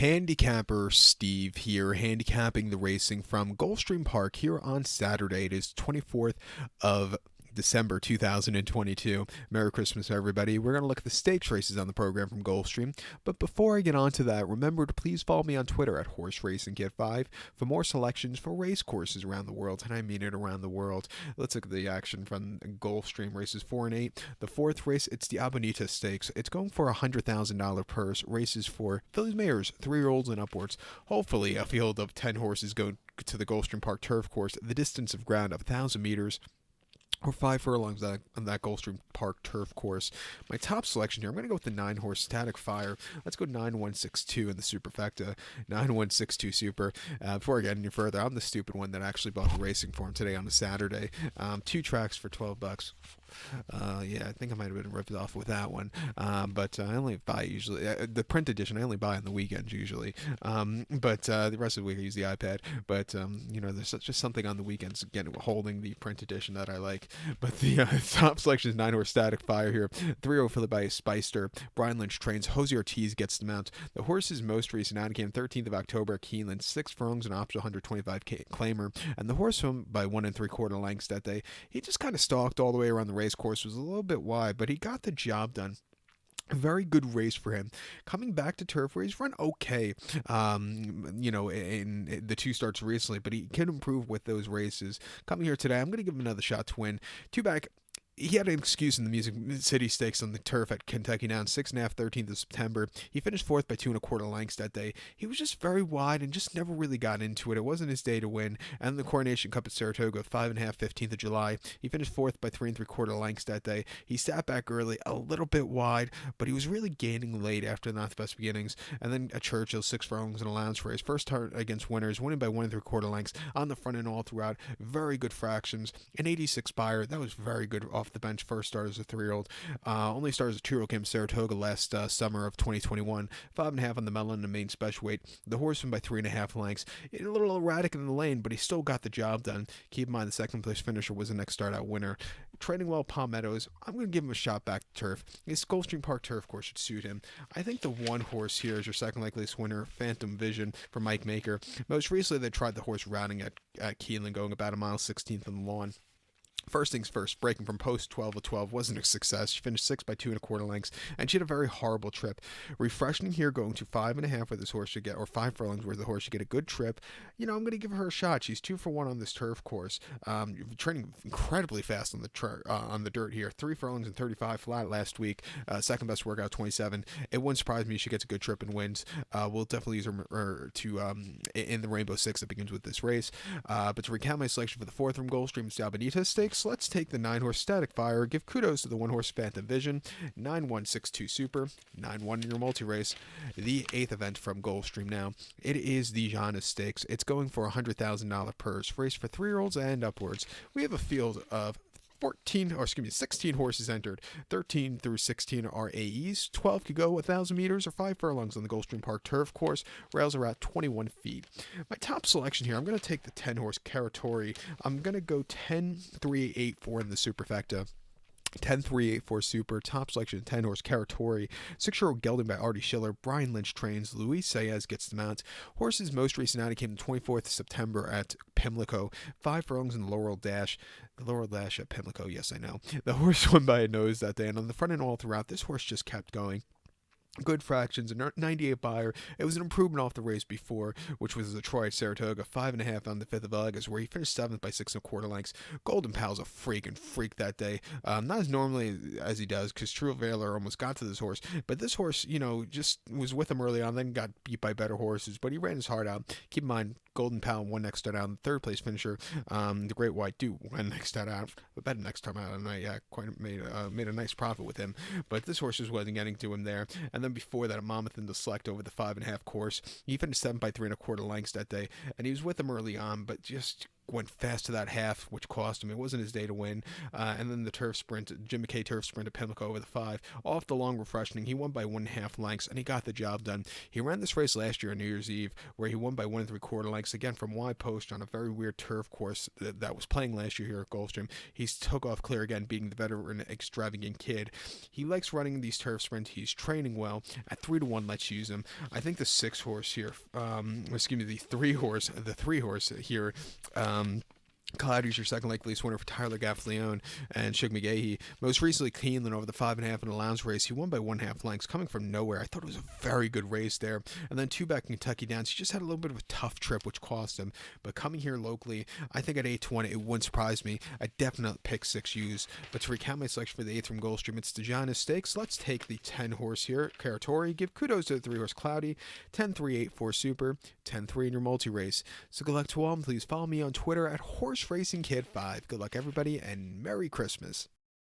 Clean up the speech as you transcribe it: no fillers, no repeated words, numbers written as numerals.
Handicapper Steve here, handicapping the racing from Gulfstream Park here on Saturday. It is 24th of December 2022. Merry Christmas, everybody. We're going to look at the stakes races on the program from Gulfstream. But before I get on to that, remember to please follow me on Twitter at HorseRacingKit5 for more selections for race courses around the world, and I mean it, around the world. Let's look at the action from Gulfstream races 4 and 8. The fourth race, it's the Abundantia Stakes. It's going for a $100,000 purse. Races for fillies, mares, 3-year-olds and upwards. Hopefully, a field of 10 horses go to the Gulfstream Park turf course. The distance of ground of 1,000 meters. Or 5 furlongs on that Gulfstream Park turf course. My top selection here, I'm going to go with the 9-horse Static Fire. Let's go 9162 in the superfecta. 9162 super. Before I get any further, I'm the stupid one that actually bought the racing form today on a Saturday. 2 tracks for $12. Yeah, I think I might have been ripped off with that one. But I only buy usually the print edition. I only buy on the weekends usually. But the rest of the week I use the iPad. But there's just something on the weekends again holding the print edition that I like. But the top selection is 9-horse Static Fire here. 3-0 followed by Spicer. Brian Lynch trains. Jose Ortiz gets the mount. The horse's most recent out came 13th of October at Keeneland. 6 furlongs and optional 125K claimer. And the horse won by 1 3/4 lengths that day. He just kind of stalked all the way around the race course. Was a little bit wide, but he got the job done. A very good race for him. Coming back to turf where he's run okay, in the 2 starts recently, but he can improve with those races. Coming here today, I'm going to give him another shot to win. 2 back. He had an excuse in the Music City Stakes on the turf at Kentucky Down, 6.5, 13th of September. He finished 4th by 2 1/4 lengths that day. He was just very wide and just never really got into it. It wasn't his day to win. And the Coronation Cup at Saratoga, 5.5, 15th of July. He finished 4th by 3 3/4 lengths that day. He sat back early, a little bit wide, but he was really gaining late after not the best beginnings. And then at Churchill, 6 furlongs and allowance race. First start against winners, winning by 1 3/4 lengths on the front end all throughout. Very good fractions. An 86 buyer, that was very good off the bench. First start as a 3-year-old. Only started as a 2-year-old, came to Saratoga last summer of 2021. 5.5 on the melon and the main special weight. The horse won by 3.5 lengths. A little erratic in the lane, but he still got the job done. Keep in mind the second place finisher was the next start out winner. Training well Palm Meadows. I'm going to give him a shot back to turf. This Gulfstream Park turf course should suit him. I think the 1 horse here is your second likeliest winner, Phantom Vision for Mike Maker. Most recently they tried the horse routing at Keeneland, going about a mile 16th on the lawn. First things first, breaking from post 12 of 12 wasn't a success. She finished 6 by 2 1/4 lengths, and she had a very horrible trip. Refreshing here, going to 5.5 where this horse should get, or 5 furlongs where the horse should get a good trip. I'm going to give her a shot. She's 2 for 1 on this turf course. Training incredibly fast on the dirt here. 3 furlongs and 35 flat last week. Second best workout, 27. It wouldn't surprise me if she gets a good trip and wins. We'll definitely use her in the Rainbow Six that begins with this race. But to recount my selection for the 4th from Gulfstream, it's the Abundantia Stakes. Let's take the 9-horse Static Fire. Give kudos to the 1-horse Phantom Vision. 9162 Super. 9-1 in your multi-race. The 8th event from Gulfstream now. It is the Janus Stakes. It's going for a $100,000 purse. Race for 3-year-olds and upwards. We have a field of 16 horses entered. 13 through 16 are AEs. 12 could go 1,000 meters or 5 furlongs on the Gulfstream Park turf course. Rails are at 21 feet. My top selection here, I'm going to take the 10-horse Caratori. I'm going to go 10-3-8-4 in the superfecta. 10-3-8-4 super. Top selection 10-horse Caratori. 6-year-old gelding by Artie Schiller. Brian Lynch trains. Luis Saez gets the mount. Horse's most recent outing came the 24th of September at Pimlico. 5 furlongs in the Laurel Dash. The Laurel Dash at Pimlico, yes I know. The horse won by a nose that day, and on the front end all throughout, this horse just kept going. Good fractions, a 98 buyer. It was an improvement off the race before, which was the Troy at Saratoga, 5.5 on the 5th of August, where he finished 7th by 6 1/4 lengths. Golden Pal's a freak that day. Not as normally as he does, because True Valor almost got to this horse, but this horse, just was with him early on, then got beat by better horses, but he ran his heart out. Keep in mind, Golden Pal won next start out, and 3rd place finisher, the Great White Duke won next start out, but better next time out, and I quite made a nice profit with him. But this horse just wasn't getting to him there. And then before that, a Monmouth in the Select over the 5.5 course. He finished 7 by 3 1/4 lengths that day, and he was with him early on, but just went fast to that half, which cost him. It wasn't his day to win. And then the turf sprint, Jim McKay turf sprint at Pimlico over the 5. Off the long refreshing, he won by 1.5 lengths, and he got the job done. He ran this race last year on New Year's Eve, where he won by 1.75 lengths, again from wide post on a very weird turf course that was playing last year here at Gulfstream. He took off clear again, beating the veteran Extravagant Kid. He likes running these turf sprints. He's training well. At 3-1, let's use him. I think the 6 horse here, the 3 horse here, Cloudy's your second leg lease winner for Tyler Gaffleone and Shug McGahee. Most recently, Keeneland over the 5.5 in a lounge race. He won by 1.5 lengths, coming from nowhere. I thought it was a very good race there. And then 2 back Kentucky Downs. He just had a little bit of a tough trip, which cost him. But coming here locally, I think at 8-1, it wouldn't surprise me. A definite pick 6 use. But to recount my selection for the 8th from Gulfstream, it's the Janus Stakes. Let's take the 10 horse here, Caratori. Give kudos to the 3 horse Cloudy. 10-3, 8-4 Super. 10-3 in your multi race. So good luck to all. And please follow me on Twitter at Horse Racing Kid 5. Good luck, everybody, and Merry Christmas.